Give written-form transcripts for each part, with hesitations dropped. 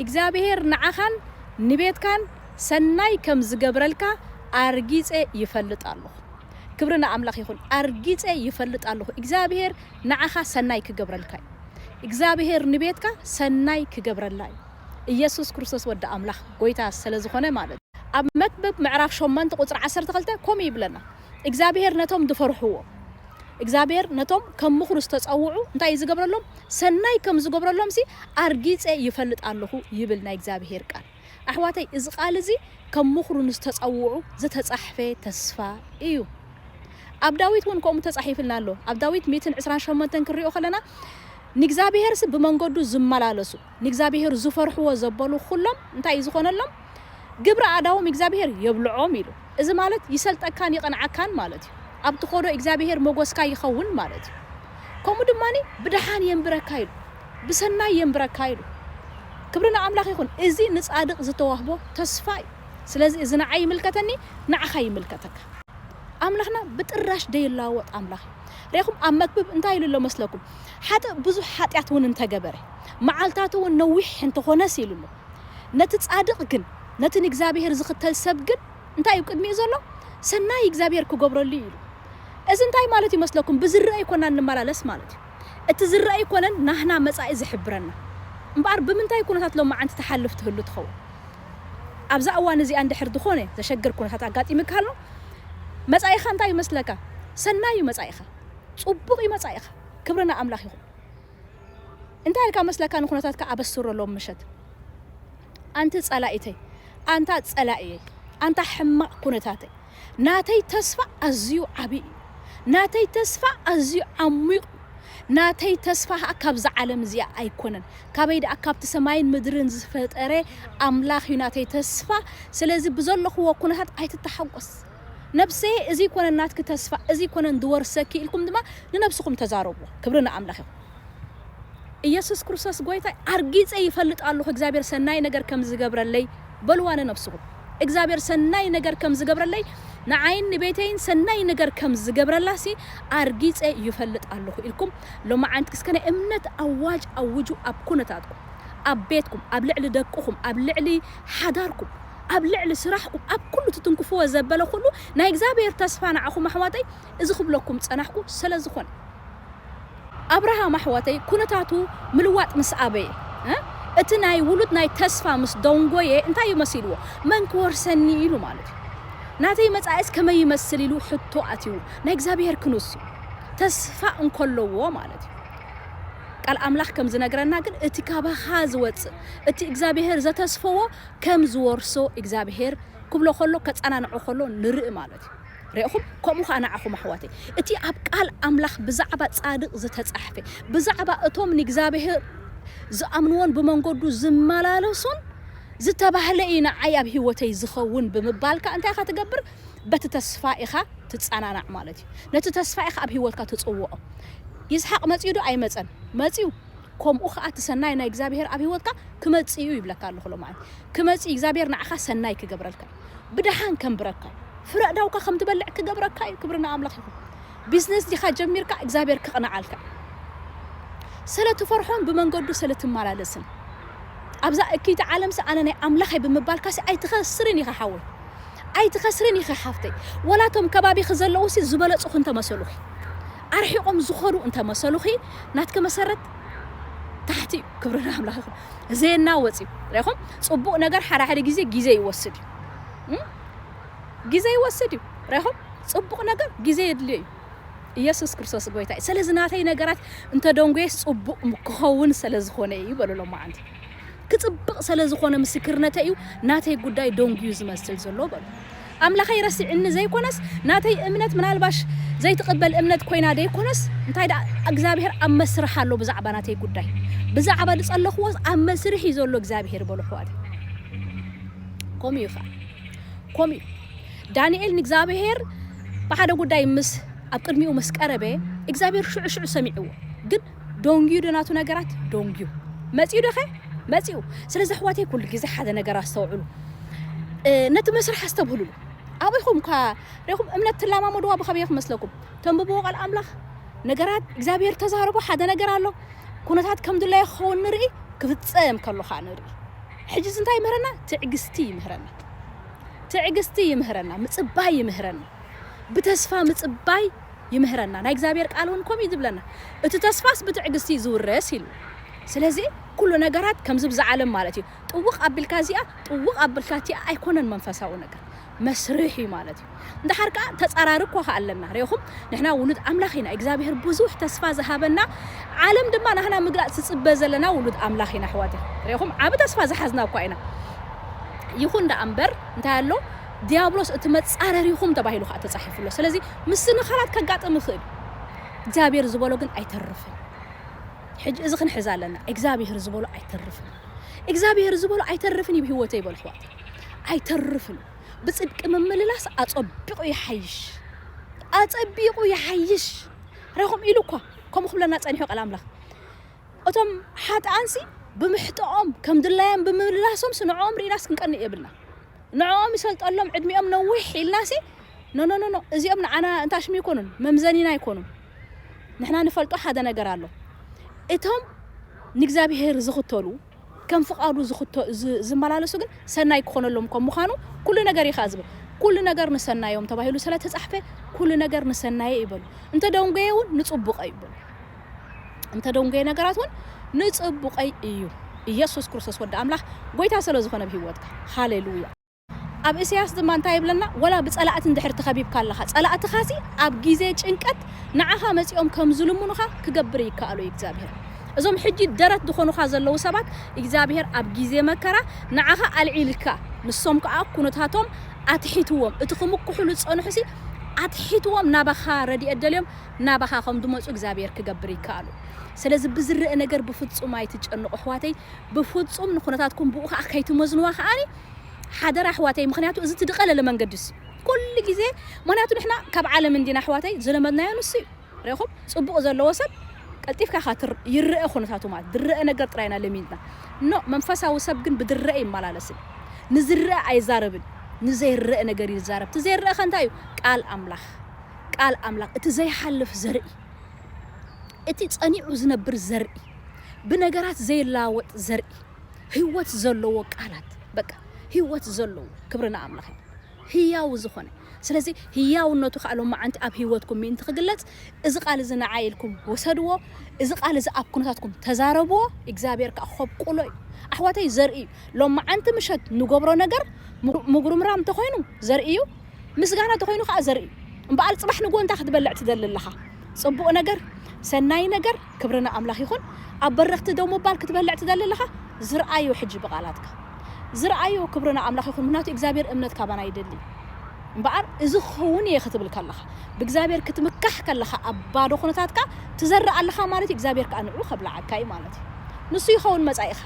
እግዚአብሔር ንዓኻን ንቤትካን ሰናይ ከም ዝገብረልካ አርጊጼ ይፈልጣለሁ ክብርና አምላኽ ይሁን አርጊጼ ይፈልጣለሁ እግዚአብሔር ንዓኻ ሰናይ ክገብረልካ እግዚአብሔር ንቤትካ ሰናይ ክገብረላይ ኢየሱስ ክርስቶስ ወደ አምላኽ ጎይታ ስለዝኾነ ማለት ኣብ መክብብ ምዕራፍ 8 ቁጥር 12 ኮም ይብለና እግዚአብሔር ነቶም ድፈርሕዎ እግዚአብሔር ነቶም ከም ምኽሩ ዝተጸውዑ እንታይ ዝገብረሎም ሰናይ ከም ዝገብረሎም ሲ አርጊጼ ይፈልጣለሁ ይብል ናይ እግዚአብሔር ቃል አሕዋተይ እዚ ቃል እዚ ከም ምኽሩ ዝተጸውዑ ዝተጻሕፈ ተስፋ እዩ ኣብ ዳዊት ወን ቆም ተጻሒፍልና ኣሎ ኣብ ዳዊት 128 ክሪኦ ኸለና ንእግዚአብሔር ስ ብመንገዱ ዝመላለሱ ንእግዚአብሔር ዝፈርሕዎ ዘበሉ ሁሉም እንታይ ዝኾነሎም ግብረ አዳዎም እግዚአብሔር የብልዖም ኢሉ እዚ ማለት ይሰልጠካን ይቀንዓካን ማለት እዩ ኣብ ትኾዶ እግዚአብሔር ሞጎስካ ይኸውን ማለት እዩ ከምኡ ድማኒ ብድሓን የንብረካ ኢሉ ብሰናይ የንብረካ ኢሉ ክብርና አምላኽ ይኹን እዚ ንጻድቕ ዝተዋህቦ ተስፋ እዩ ስለዚ እዚ ንዓይ ይምልከተኒ ንዓኻ ይምልከተካ አምላኽና ብጥራሽ ደይላወጥ አምላኽ ረኹም ኣብ መክብብ እንታይ ኢሉ መስለኩም ሓጥ ብዙሕ ሓጢያት ውን እንተገበረ መዓልታቱ ውን ነዊሕ እንተኾነስ ኢሉሎ ነቲ ጻድቕ ግን ነቲ እግዚአብሔር ዝኽተል ሰብ ግን እንታይ ይቅድሚኡ ዘሎ ሰናይ እግዚአብሔር ክገብረሉ ኢሉ እዚ እንታይ ማለት ይመስለኩም ብዝረአይ ኮና እንመላለስ ማለት እዩ እቲ ዝረአይ ኮነን ናህና መጻኢ ዝሕብረና እምባር ብምንታይ ኩነታት ሎም ማዓንቲ ተሓልፍ ትህሉ ትኸው ኣብዛ እዋን እዚ አንድሕር ድኾነ ዘሸግር ኩነታት አጋጢምካ ኣሎ መጻኢኻ እንታይ ይመስለካ ሰናይ መጻኢኻ ጽቡቕ መጻኢኻ ክብርና አምላኽ ይኹን እንታይ ልካ መስለካ ንኩነታትካ አበስረሎም ምሸት አንተ ጸላኢተይ አንተ ጸላኢየ አንተ ሕማቅ ኩነታተይ ናተይ ተስፋ አዝዩ ዓቢ ናተይ ተስፋ አዝዩ ዓሚቕ ናተይ ተስፋ ካብ ዘዓለም እዚኣ ኣይኮነን ካበይድ አካብቲ ሰማይን ምድርን ዝፈጠረ አምላኽ ናተይ ተስፋ ስለዚ ብዘለኹዎ ኩነታት ኣይትተሓቆስ ነፍሴ እዚ ኮነን ናትክ ተስፋ እዚ ኮነን ድወርሰኪ ኢልኩም ድማ ንነፍስኩም ተዛረቡ ክብርና አምላኽ ኢየሱስ ክርስቶስ ጎይታ አርጊጼ ይፈልጣለሁ እግዚአብሔር ሰናይ ነገር ከም ዝገብረለይ በልዋነ ነፍስኩም እግዚአብሔር ሰናይ ነገር ከም ዝገብረለይ ንዓይን ንቤተይን ሰናይ ነገር ከም ዝገብረላሲ አርጊጼ ይፈልጣለሁ ኢልኩም ሎማዓንት ክስከነ እምነት አዋጅ አውጁ ኣብ ኩነታትኩም ኣብ ቤትኩም ኣብ ልዕሊ ደቅኩም ኣብ ልዕሊ ሓዳርኩም ኣብ ልዕሊ ስራሕኩም ኣብ ኩሉ ትትንክፍዎ ዘበለ ኩሉ ናይ እግዚአብሔር ተስፋ ንዓኹም ኣሕዋተይ እዚ ክብለኩም ጸናሕኩ ስለዝኾነ አብርሃም ኣሕዋተይ ኩነታቱ ምልዋጥ ምስ ኣበየ እቲ ናይ ውሉድ ናይ ተስፋ ምስ ደንጎየ እንታይ ይመስልዎ መን ክወርሰኒ ኢሉ ማለት እዩ ናተይ መጻኢስ ከመይ ይመስል ኢሉ ሕቶ ኣትዩ ናይ እግዚአብሔር ክንስ ተስፋ እንከለዎ ማለት እዩ ቃል አምላኽ ከም ዝነግረና ግን እቲ ካባኻ ዝወጽእ እቲ እግዚአብሔር ዘተስፈዎ ከም ዝወርሶ እግዚአብሔር ክብሎ ከሎ ከጸናንዖ ከሎ ንርኢ ማለት እዩ رأيكم كم خانا عخو محواتي إتي أبقال أملاخ بزعبة صادق زتتصحفي بزعبة أتوم نجزابه زأمنون بمنقدو زمالالوسون زتبهلئينا عياب هوتي زخون بمبالك أنت أخا تقبر بتتصفائخا تتصانع مالتي نتتصفائخا أب هوتك تتصوّق يزحق متيدو أي متن متيو كم أخا أتسناي نا إجزابير أب هوتك كمتيو يبلك الله خلو معي كمتي إجزابير نعخا سناي كقبرلك بدحان كم بركة فرق داوكا خم تبلع كقبرك كبرنا أملاخ بيزنس دي خا جميرك إجزابير كقناعلك سلا تفرحون بمنقدو سلا تمالالسن أبزا أكيد عالم أنا ني أملاخي بمبالكاس أي تخسرني خحول أي تخسرني خحفتي ولا تم كبابي خزلوسي زبلت أخو أنت مسلوخي أرحيقهم زخروا أنت مسلوخي ناتك مسرت تحتي كبرنا أملاخ زي الناوتي رأيكم صبوا نجار حرا جيزي يوسدي جيزي يوسدي رأيكم صبوا نجار جيزي يدلي ኢየሱስ ክርስቶስ ጎይታ ስለዝናተይ ነገራት እንተ ደንጎስ ጽቡቅ ምክኸውን ስለዝኾነ እዩ በለሎ ማዓንቲ ክጽብቅ ስለዝኾነ ምስክርነተይ እዩ ናተይ ጉዳይ ደንጉዩ ዝመስል ዘሎ በሉ አምላኸ ይረስዕኒ ዘይኮነስ ናተይ እምነት ምናልባሽ ዘይተቀበል እምነት ኮይና ደይኮነስ እንታይ ዳ እግዚአብሔር ኣብ መስርሕ ኣሎ ብዛዕባ ናተይ ጉዳይ ብዛዕባ ዝጸለኽዎ ኣብ መስርሕ ይዘሎ እግዚአብሔር በሉ ሐዋት ኮሚ ዳንኤል ንእግዚአብሔር በሓደ ጉዳይ ምስ ኣብ ቅድሚኡ መስቀረበ እግዚአብሔር ሽዑ ሰሚዕዎ ግን ዶንጊዩ ደናቱ ነገራት ዶንጊዩ መጽዩ ደኸ መጽዩ ስለዚህ ሐዋቴ ኩሉ ግዜ ሓደ ነገር አስተውዕሉ ነቲ መስርሕ አስተብህሉ አበይኩም ረኩም እምነት ተላማመዱዋ በኸበይኹም መስለኩም ተንብቦ ቃል አምላኽ ነገራት እግዚአብሔር ተዛረቦ ሓደ ነገር አሎ ኩነታት ከም ድላይ ኸውን ንርኢ ክፍጸም ከሎ ኻ ንርኢ حجز انتي يمهرنا تعقستي يمهرنا تعقستي يمهرنا مصباي يمهرنا بتسفى مصباي يمهرنا نا እግዚአብሔር ቃሉን ኮም ይድብለና እቲ ተስፋስ ብትዕግስቲ ዝውረስ ኢሉ ስለዚህ ኩሉ ነገራት ከምዝብ ዘዓለም ማለት እዩ ጥውቅ አብልካዚያ ጥውቅ አብልካቲያ አይኮነን መንፈሳው ነገር መስርሒ ማለት እዩ እንደሐርቃ ተጻራርኮ አለና ረይኹም ንሕና ውሉድ አምላኺና እግዚአብሔር ብዙሕ ተስፋ ዘሃበና ዓለም ድማ ንሕና ምግላጽ ጽበ ዘለና ውሉድ አምላኺና ሕዋት ረይኹም ዓብ ተስፋ ዘሓዝና እኮ አይና ይኹን ዳአምበር እንታያሎ ዲያብሎስ እትመጻረሪኹም ተባሂሉ ካ ተጻሒፉሎ ስለዚህ ምስን خلات ከጋጥም ይኽእል እግዚአብሔር ዝበሎ ግን አይተርፍን ሕጅ እዚ ክንሕዛለና እግዚአብሔር ዝበሎ አይተርፍን እግዚአብሔር ዝበሎ አይተርፍን ይብህወተ ይበልኹ አይተርፍን بصدق ممللاس اصبقو يحيش رغم إلوكا كم خلنا تصنيحو قال املاح اتم حات انسي بمحطኦም كم دلايم بممللاسهم سنعوم ريناس كنقن يبلنا نعوم يسلطلهم عدميهم نوح إلناسي نو ازيهم انا انتاش ميكونن ممزنينا يكونوا نحنا نفلطو حدا ነገር አለ እቶም ንእግዚአብሔር ዝኽተሉ كم فقادو زخطو زمالالسو ግን ሰናይ ኮነሎም ከምዃኑ ኩሉ ነገር ይኻዝብ ኩሉ ነገር ንሰናዮም ተባሂሉ ስለ ተጻሕፈ ኩሉ ነገር ንሰናይ ይበሉ እንተ ደንገየውን ንጽቡቀይ ይበሉ እንተ ደንገየ ነገራቱን ንጽቡቀይ እዩ ኢየሱስ ክርስቶስ ወደ አምላክ ጎይታ ስለ ዝኾነ በህይወትካ ሃሌሉያ አብ ኢሳያስ ድማ እንታይ ይብለና ወላ በጸላእት እንድሕር ተኸቢብ ካለኻ ጸላእት ኻሲ አብ ጊዜ ጭንቀት ንዓኻ መጽኦም ከም ዝልሙኑኻ ክገብር ይካአሉ እግዚአብሔር እዞም ሕጂ ደረት ድኾኑኻ ዘለው ሰባት እግዚአብሔር አብ ጊዜ መከራ ንዓኻ አልዒልካ ንሶም ከኣ ኩነታቶም አትሒትዎም እትኽምኩሕሉ ጸንሑሲ አትሒትዎም ናባኻ ረዲእ ደልዮም ናባኻ ከም ድመጹ እግዚአብሔር ክገብር ይካአሉ ስለዚህ ብዝርእ ነገር በፍጹም አይትጨንቁ ሕዋተይ በፍጹም ንኹነታትኩም ብኡኻ ከይትመዝኑዋ ኸኣኒ ሓደራ ሕዋተይ ምክንያቱ እዚ ትድቀለለ መንገድስ ኩሉ ጊዜ ምክንያቱ ንሕና ካብ ዓለም እንዲና ሕዋተይ ዘለመድናዮ ንሱ ረይኹም ጽቡቕ ዘለዎ ሰብ ቀልጢፍካ ኻትር ይርአ ኹነታቱ ማለት ድርአ ነገር ጥራይና ለሚልና ኖ መንፈሳዊ ሰብ ግን ብድርአ ይመላለስ ንዝርአ አይዛረብን ንዘይርአ ነገር ይዛረብ ትዘይርአ ኸንታዩ ቃል አምላክ እቲ ዘይሐልፍ ዘርኢ እቲ ጸኒዑ ዝነብር ዘርኢ ብነገራት ዘይላወጥ ዘርኢ ህይወት ዘለዎ ቃላት በቃ ህይወት ዘለዎ ክብርና አምላክ ህያው ዝኾነ ስለዚህ ህያውነቱ ኻሎም ማዓንቲ አብ ህይወትኩም ምን ትግለጽ እዚ ቃል እዚ ንዓይልኩም ወሰድዎ እዚ ቃል እዚ አብ ኩነታትኩም ተዛረብዎ እግዚአብሔር ከኸብቁሎ አሕዋተይ ዘርኢ ሎም ማዓንቲ ምሸት ንገብሮ ነገር ምጉርምራም ተኾይኑ ዘርኢዩ ምስጋና ተኾይኑ ኻ ዘርኢ እምበኣል ጽባሕ ንጎንታ ክትበልዕ ትደልልኻ ጽቡቕ ነገር ሰናይ ነገር ክብርና አምላክ ይኹን አብ በረኽቲ ደው መባል ክትበልዕ ትደልልኻ ዝርአዩ ሕጂ በቃላትካ ዝርአዩ ክብርና አምላክ ይኹን ምክንያቱ እግዚአብሔር እምነት ካባና ይደሊ እምበኣር እዚ ኸውን የኽትብል ከለኻ ብእግዚአብሔር ክትምካሕ ከለኻ አባዶ ኹነታትካ ትዘርእ ኣለኻ ማለት እግዚአብሔር ከአንዑ ከብላዓካይ ማለት ንሱ ይኸውን መጻኢኻ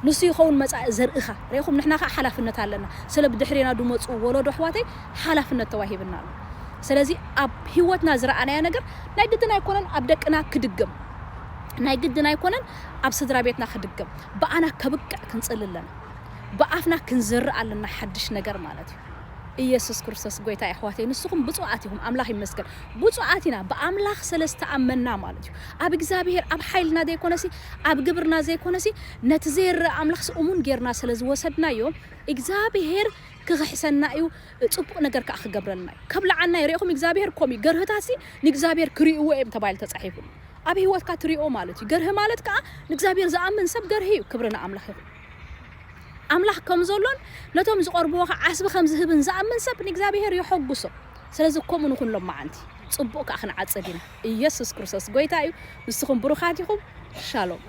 ንሱ ይኸውን መጻኢ ዘርእኻ ረይኹም ንሕና ሓላፍነት ኣለና ስለ ብድሕሪና ድመጹ ወለዶ ሕዋተይ ሓላፍነት ተዋሂብና ኣሎ ስለዚህ አብ ህይወትና ዝረአናያ ነገር ናይ ግድና ይኮነን አብ ደቅና ክድገም ናይ ግድና ይኮነን አብ ስድራ ቤትና ክድገም በአና ከብቅዕ ክንጽልለና በአፍና ክንዝር ኣለና ሓድሽ ነገር ማለት እዩ ኢየሱስ ክርስቶስ ጎይታ ይሕዋተይ ንስኹም ብፁዓትኩም አምላክ ይመስገን ብፁዓቲና በአምላክ ሰለስተ አመና ማለት እዩ አብ እግዚአብሔር አብ ኃይልና ዘይኮነሲ አብ ግብርና ዘይኮነሲ ነቲ ዘይርአ አምላክ ስኡሙን ጌርና ስለዝወሰድናዮ እግዚአብሔር ክሕሰና እዩ ጽቡቕ ነገር ከ ክገብረልና ከብላዓና ይረኹም እግዚአብሔር ኮሚ ገርህታሲ ንእግዚአብሔር ክሪእዎ እዮም ተባይል ተጻሒፉ አብ ህይወትካ ትሪኦ ማለት እዩ ገርህ ማለት ከ ንእግዚአብሔር ዝአምን ሰብ ገርህ እዩ ክብርና አምላክ ይኹን አምላክ ከም ዘሎን ነቶም ዝቆርብዎ ዓስብ ከም ዝህብን ዝአምን ሰብ ንእግዚአብሔር ይሕጉሶ ስለዚህ ኮሙን ኩሎም ማዓንቲ ጽቡቕ ከ ክንዓጽድ ኢና ኢየሱስ ክርስቶስ ጎይታ እዩ ንስኹም ብሩኻት ኢኹም ሻሎም